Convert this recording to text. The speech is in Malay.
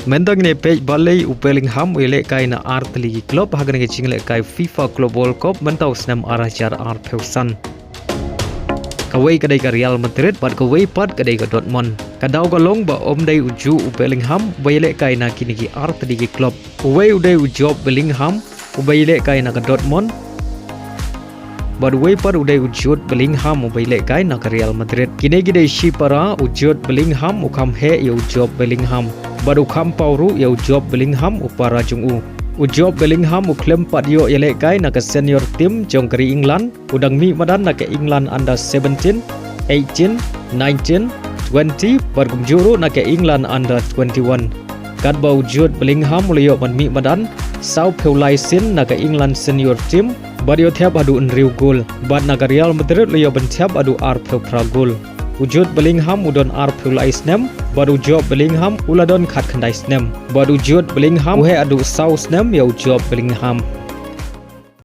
Mentang ni page Balei Bellingham Ialehkai na Tylli club Hakane Ialehkai FIFA Club World Cup mentau senam arajar Pelsan. Kawai kadai ke Real Madrid bat kawai pat kadai ke Dortmund. Kadau galong ba omdai uju Bellingham Ialehkai na kini ki Tylli club. Uwai udai ujob Bellingham Ialehkai na ke Dortmund. But way par udai ujud Bellingham Ialehkai na ke Real Madrid. Kini gidai shi para ujud Bellingham ukam he ya ujob Bellingham. But ukam pauru ya ujob Bellingham upara jungu. Ujob Bellingham uklem pat yo Ialehkai na ke senior team jong keri England. Udang mi madan na ke England under 17, 18, 19, 20. But kumjuru na ke England under 21. Kat ba ujud Bellingham uliyo man mi madan. Sau peulai sin na ke England senior team. But yo tiap adu unriu gol. But na ke Real Madrid liyo ben tiap adu arpeu pra gol. Ujud Bellingham udon arpeu lai snem. But ujob Bellingham uladon kat kandai snem. But ujud Bellingham uhe adu sau snem ya ujob Bellingham.